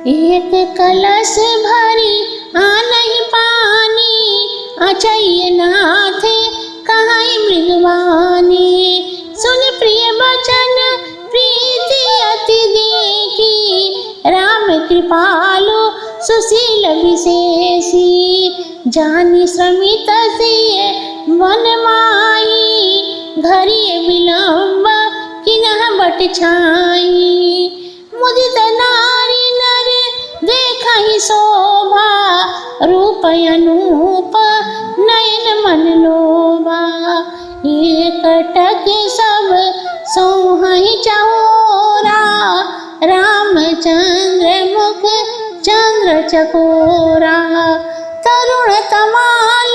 एक कलश भरी नहीं पानी, अचय नाथ कहाँ मृगवानी। सुन प्रिय बचन प्रीति अति देखी, राम कृपालु सुशील विशेषी। जानी श्रमित सिय वन माई, घरिय विलंब किनह बट छाई। मुदित नारी नर देखहि शोभा, रूप अनूप नयन मन लोभा। एकटक सब सोहहि चहोरा, रामचंद्र मुख चंद्र चकोरा। तरुण तमाल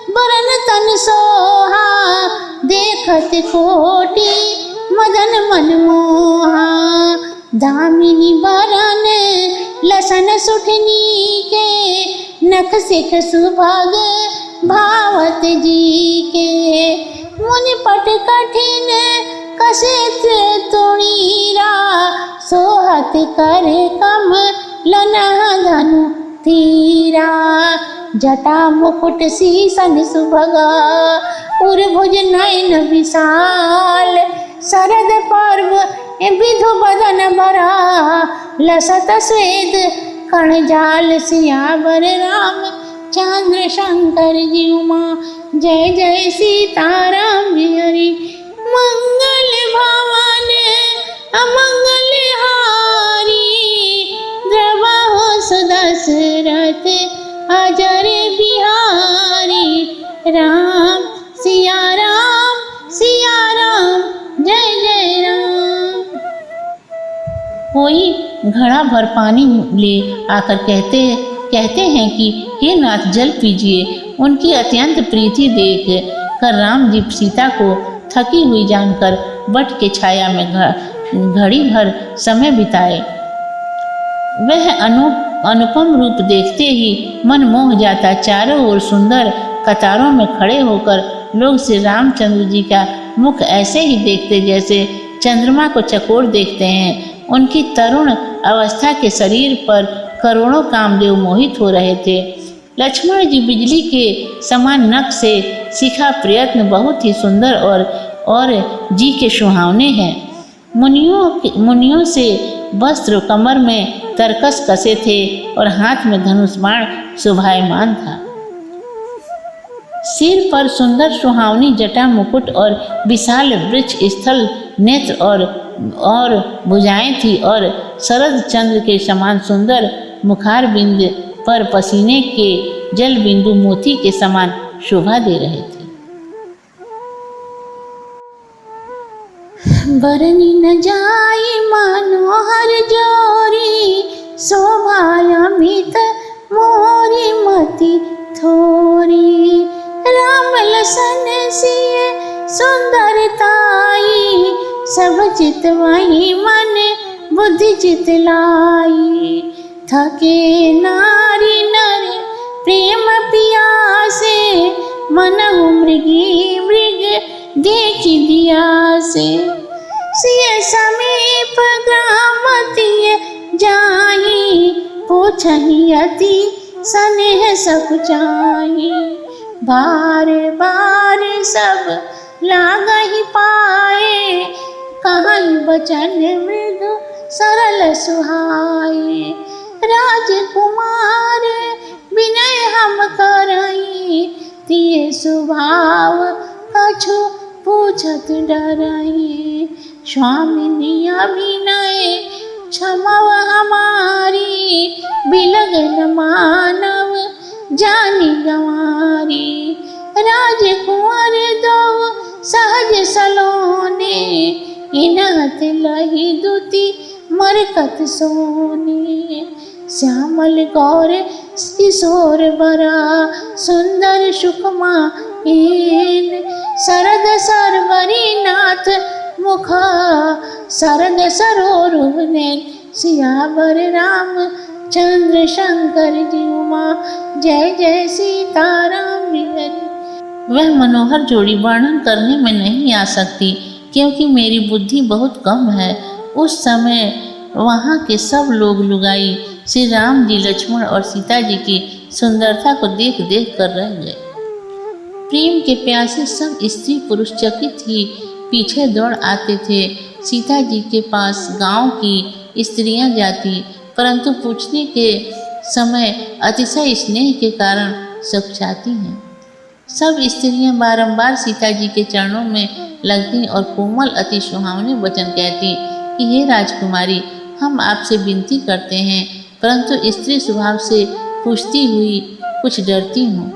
बरन तन सोहा, देखत कोटि मदन मन मोहा। दामिनी बरन लसन सुठनी के, नख सिख सुभग भावत जी के। मुनि पट कठिन कसित तुणीरा, सोहत कर कम लनह धनु तीरा। जटा मुकुट सीसन सुभगा, उर्भुज नयन विशाल। शरद पर्व विधु बदन बरा, लसत स्वेद कण जाल। सियावर राम चंद्र शंकर जी उमा, जय जय सीताराम हरि। मंगल भवन अमंगल हारी, द्रवहु सुदशरथ अजर बिहारी। राम सिया राम जय जय राम। कोई घड़ा भर पानी ले आकर कहते हैं कि हे नाथ जल पीजिए। उनकी अत्यंत प्रीति देख कर राम जी सीता को थकी हुई जानकर वट के छाया में घड़ी भर समय बिताए। वह अनुपम रूप देखते ही मन मोह जाता। चारों ओर सुंदर कतारों में खड़े होकर लोग श्री रामचंद्र जी का मुख ऐसे ही देखते जैसे चंद्रमा को चकोर देखते हैं। उनकी तरुण अवस्था के शरीर पर करोड़ों कामदेव मोहित हो रहे थे। लक्ष्मण जी बिजली के समान नख से सीखा प्रयत्न बहुत ही सुंदर और जी के सुहावने हैं। मुनियों से वस्त्र कमर में तरकस कसे थे और हाथ में धनुष बाण शोभायमान था। सिर पर सुंदर सुहावनी जटा मुकुट और विशाल वृक्ष स्थल नेत्र और भुजाएं थी और शरद चंद्र के समान सुंदर मुखार बिंद पर पसीने के जल बिंदु मोती के समान शोभा दे रहे थे। बरनी न जाई मनोहर जोरी, शोभायमित मोरी मति थोरी। राम लसन सिय सुंदरताई, सब चित वही मन बुद्धि चित लाई। थके नारी नर प्रेम पियासे, मनहु मृगी मृग देखी दिया से। सिय समीप ग्रामति जाही, पूछहि अति स्नेह सब चाही। बार बार सब लागहि पाए, कहीं बचन मृदु सरल सुहाए। राजकुमार विनय हम करई, तिये स्वभाव कछु पूछत डरई। स्वामिनी अभिनय क्षमव हमारी, बिलगन मानव जानी गंवारी। राजकुंवर दो सहज सलोने, इनहत लही दुति मरकत सोने। श्यामल गौर किशोर बरा, सुंदर सुखमा एन। शरद सरवरी नाथ मुखा, शरद सरोरुह नैन। सियावर राम चंद्र शंकर जी उमा, जय जय सीताराम हरि। वह मनोहर जोड़ी वर्णन करने में नहीं आ सकती, क्योंकि मेरी बुद्धि बहुत कम है। उस समय वहाँ के सब लोग लुगाई श्री राम जी लक्ष्मण और सीता जी की सुंदरता को देख देख कर रह गए। प्रेम के प्यासे सब स्त्री पुरुष चकित ही पीछे दौड़ आते थे। सीता जी के पास गांव की स्त्रियां जाती, परंतु पूछने के समय अतिशय स्नेह के कारण सकचाती हैं। सब स्त्रियां बारंबार सीता जी के चरणों में लगती और कोमल अति सुहावने वचन कहती कि हे राजकुमारी, हम आपसे विनती करते हैं, परंतु स्त्री स्वभाव से पूछती हुई कुछ डरती हूँ।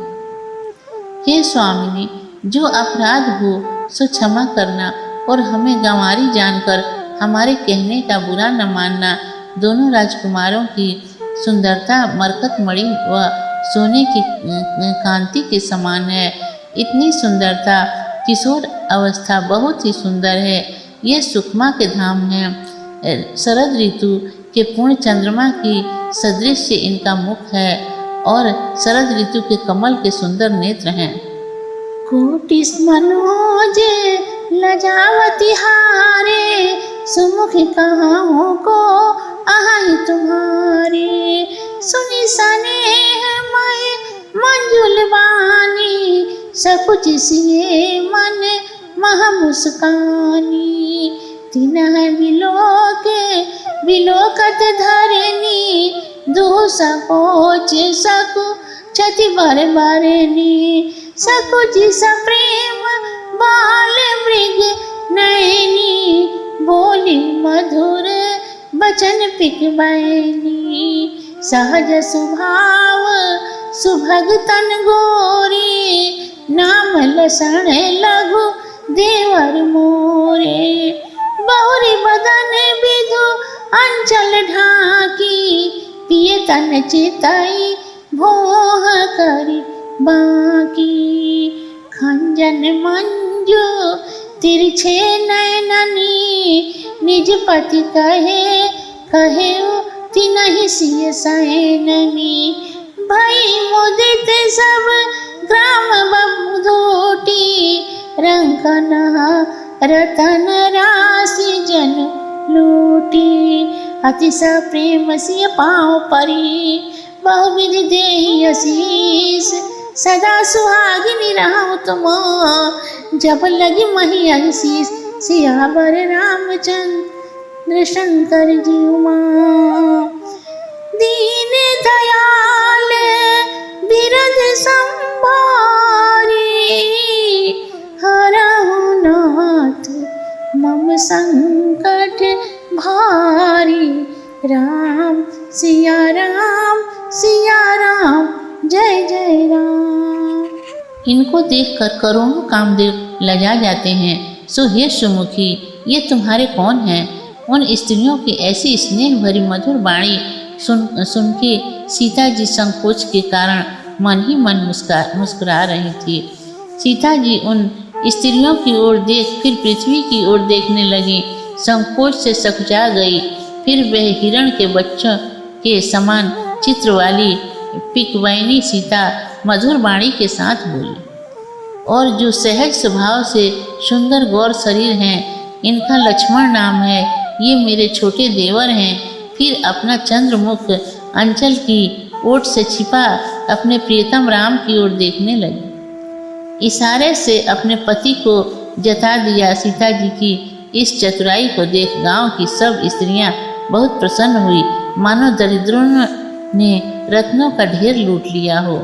हे स्वामिनी, जो अपराध हो सो क्षमा करना और हमें गंवारी जानकर हमारे कहने का बुरा न मानना। दोनों राजकुमारों की सुंदरता मरकत मणि व सोने की कांति के समान है। इतनी सुंदरता किशोर अवस्था बहुत ही सुंदर है। ये सुकमा के धाम है। शरद ऋतु के पूर्ण चंद्रमा की सदृश इनका मुख है और शरद ऋतु के कमल के सुंदर नेत्र हैं। कोटिस मनोज लजावती हारे, सुमुख कहाओं को आहि तुम्हारे। सुनी स्नेह मय मंजुल वाणी, सकुच सिए मन मह मुस्कानी। तिनह बिलोकत धरनी, दो सकोच सकु क्षति बार बारनी। सकुच सप्रेम बाल मृग नयनी, बोली मधुर बचन पिक बैनी। सहज स्वभाव सुभग तन गोरी, नाम लसण लघु देवर मोरे। बहुरी बदन विधु अंचल ढाकी, पिए तन चिताई भोह करी बाकी। खंजन मंजू तिरछे नयननी, निज पति कहे तिनहि सिय सैननी। भई मुदित सब ग्राम बबूधोटी, रंकन रतन राशि जन लूटी। अतिशय प्रेम सिय पाँव परी, बहुविधि देहि आशीष। सदा सुहागिनी रहूं तुम, जब लगी मही आशीष। सियावर रामचंद्र शंकर जी उमा, दीन दयाल बिरद संभारी। हरहु नाथ मम संकट भारी। राम सिया राम जय जय राम। इनको देखकर करोड़ों कामदेव लजा जाते हैं। सो हे सुमुखी, ये तुम्हारे कौन हैं? उन स्त्रियों की ऐसी स्नेह भरी मधुर वाणी सुन के सीता जी संकोच के कारण मन ही मन मुस्कुरा रही थी। सीता जी उन स्त्रियों की ओर देख फिर पृथ्वी की ओर देखने लगी। संकोच से सकजा गई। फिर वह हिरण के बच्चों के समान चित्र वाली पिकवैनी सीता मधुर वाणी के साथ बोली, और जो सहज स्वभाव से सुंदर गौर शरीर हैं, इनका लक्ष्मण नाम है। ये मेरे छोटे देवर हैं। फिर अपना चंद्रमुख अंचल की ओट से छिपा अपने प्रियतम राम की ओर देखने लगी। इशारे से अपने पति को जता दिया। सीता जी की इस चतुराई को देख गांव की सब स्त्रियां बहुत प्रसन्न हुई, मानो दरिद्रों ने रत्नों का ढेर लूट लिया हो।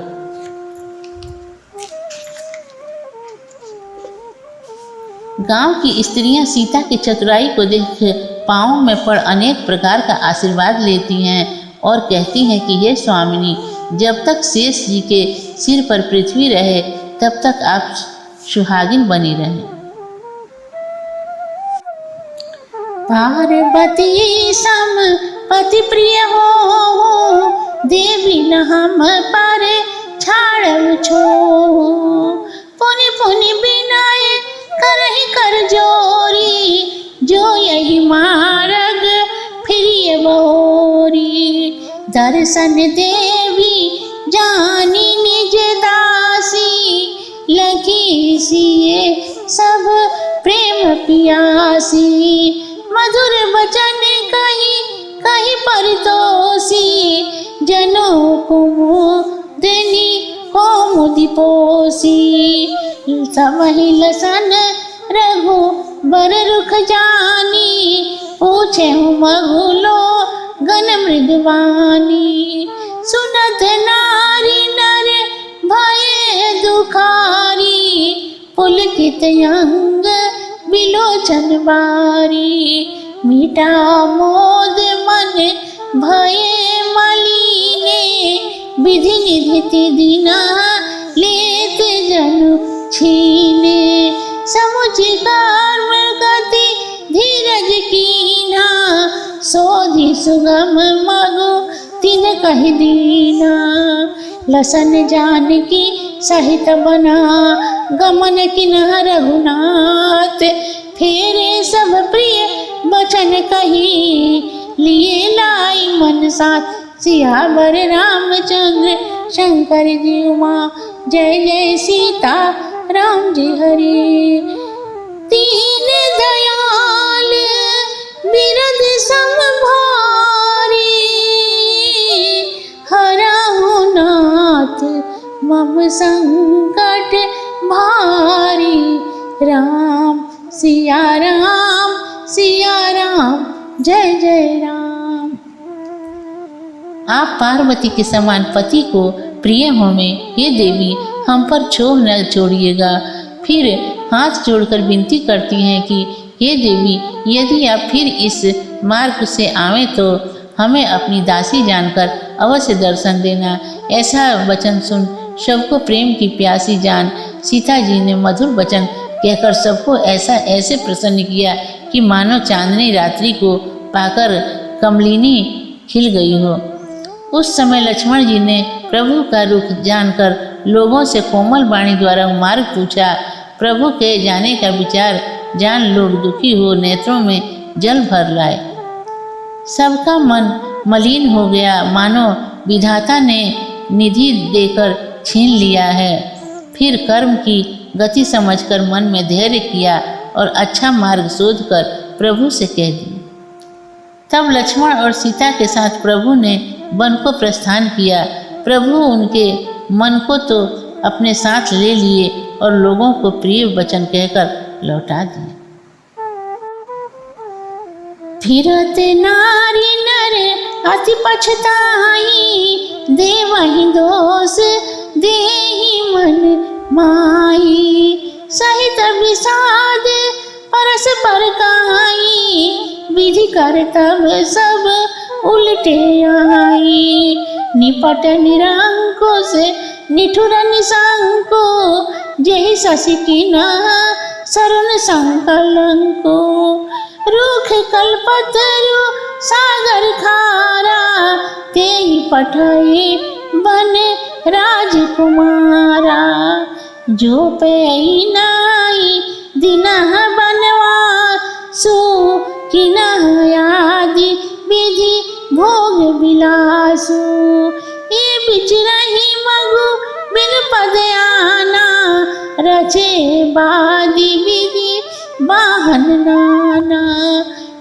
गांव की स्त्रियां सीता की चतुराई को देख पांवों में पड़ अनेक प्रकार का आशीर्वाद लेती हैं और कहती हैं कि हे स्वामिनी, जब तक शेष जी के सिर पर पृथ्वी रहे तब तक आप सुहागिन बनी रहें। पार्वती सम पति प्रिय हो, देवी न हम पर छाड़ छो। पुनि पुनि बिनाय करहि कर जोरी, जो यही मार्ग फिरिय बोरी। दर्शन देवी जानी निज दासी, लगी सिए सब प्रेम पियासी। मधुर वचन कही कही परतोषी, सब ही लसन रघु बर रुख जानी, पूछे हूँ मगुलो गन मृदवानी। सुनत नारी नर भये दुखारी, पुलकित अंग विलोचन बारी। मीठा मोद मन भये मलिने, विधि निधि दीना लेत जनु छीने। समुचि कर्म गति धीरज कीना, सोधि सुगम मगु तिन कहि दीना। लसन जानकी सहित बना, गमन किन्ह रघुनाथ। फेरे सब प्रिय बचन कही, लिए लाई मन साथ। सियावर रामचंद्र शंकर जी उमा, जय जय सीता राम जी हरि। दीन दयाल बिरद सम भारी, हरहु नाथ मम संकट भारी। राम सिया राम जय जय राम। आप पार्वती के समान पति को प्रिय हो में, हे देवी हम पर छोह न छोड़िएगा। फिर हाथ जोड़कर विनती करती हैं कि हे देवी यदि आप फिर इस मार्ग से आवें तो हमें अपनी दासी जानकर अवश्य दर्शन देना। ऐसा वचन सुन सबको प्रेम की प्यासी जान सीता जी ने मधुर वचन कहकर सबको ऐसे प्रसन्न किया कि मानो चांदनी रात्रि को पाकर कमलिनी खिल गई हो। उस समय लक्ष्मण जी ने प्रभु का रुख जानकर लोगों से कोमल वाणी द्वारा मार्ग पूछा। प्रभु के जाने का विचार जान लोग दुखी हो नेत्रों में जल भर लाए। सबका मन मलिन हो गया, मानो विधाता ने निधि देकर छीन लिया है। फिर कर्म की गति समझकर मन में धैर्य किया और अच्छा मार्ग शोधकर प्रभु से कह दिया। तब लक्ष्मण और सीता के साथ प्रभु ने वन को प्रस्थान किया। प्रभु उनके मन को तो अपने साथ ले लिए और लोगों को प्रिय वचन कहकर लौटा दिए। फिरत नारी नर अति पछताई, देवहि दोष देहि मन माई। सहित विषाद परस्पर काई, विधि कर तब सब उल्टे आई। निपट निरंकुश निठुर निशंको, जेहि शशि कीन्ह सरुण संकलंको। रूख कल्पतरु सागर खारा, तेहि पठई बन राजकुमारा। जो पेई नाई दिनह बनवासु, किन्ह आदि विधि भोग बिलासु। ये बिचरहि मगु बिन पद आना, रचे बादी विधि बाहन नाना।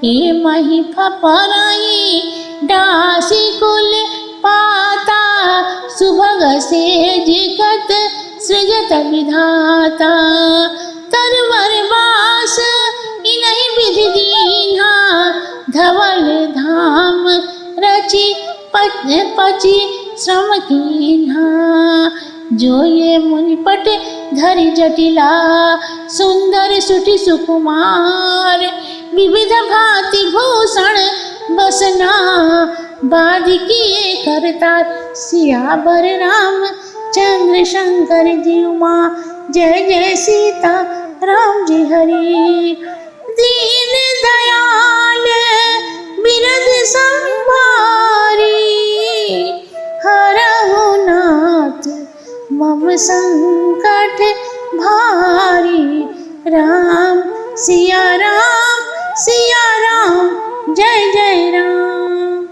ये मही फपराई दासी कुल पाता, सुभग सेज कत सृजत विधाता। तरवर बास इन्हीं विधि दीन्हा, धवल धाम रचि पचि श्रम कीन्हा। जो ये मुनिपट धरि जटिला, सुंदर सुटि सुकुमार। विविध भांति भूषण बसना, बाद किए करतार। सियावर राम चंद्र शंकर जी उमा, जय जय सीता राम जी हरि। दीन दयाल बिरद संभारी, हरहु नाथ मम संकट भारी। राम सिया राम जय जय राम।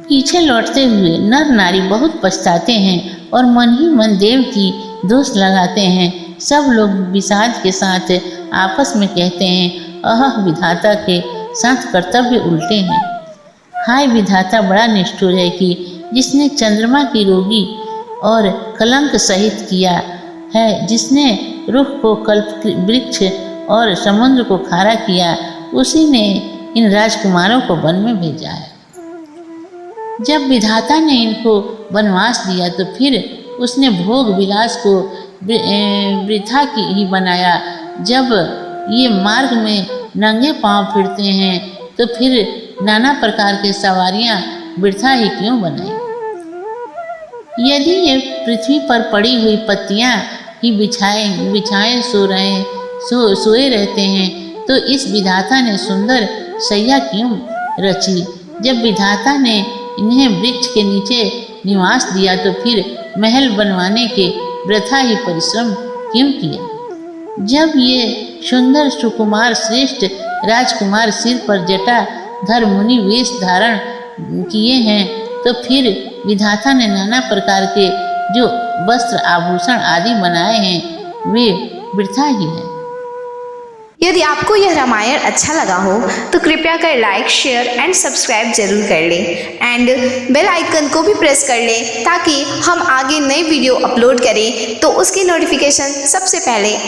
पीछे लौटते हुए नर नारी बहुत पछताते हैं और मन ही मन देव की दोष लगाते हैं। सब लोग विषाद के साथ आपस में कहते हैं, अह विधाता के साथ कर्तव्य उल्टे हैं। हाय विधाता बड़ा निष्ठुर है कि जिसने चंद्रमा की रोगी और कलंक सहित किया है जिसने रुख को कल्प वृक्ष और समुद्र को खारा किया, उसी ने इन राजकुमारों को वन में भेजा है। जब विधाता ने इनको वनवास दिया तो फिर उसने भोग विलास को वृथा ही बनाया। जब ये मार्ग में नंगे पांव फिरते हैं तो फिर नाना प्रकार के सवारियां वृथा ही क्यों बनाई। यदि ये पृथ्वी पर पड़ी हुई पत्तियां ही बिछाए सोए रहते हैं तो इस विधाता ने सुंदर शैया क्यों रची। जब विधाता ने इन्हें वृक्ष के नीचे निवास दिया तो फिर महल बनवाने के वृथा ही परिश्रम क्यों किया। जब ये सुंदर सुकुमार श्रेष्ठ राजकुमार सिर पर जटा धर मुनि वेश धारण किए हैं तो फिर विधाता ने नाना प्रकार के जो वस्त्र आभूषण आदि बनाए हैं वे वृथा ही हैं। यदि आपको यह रामायण अच्छा लगा हो तो कृपया कर लाइक, शेयर एंड सब्सक्राइब जरूर कर लें एंड बेल आइकन को भी प्रेस कर लें ताकि हम आगे नई वीडियो अपलोड करें तो उसकी नोटिफिकेशन सबसे पहले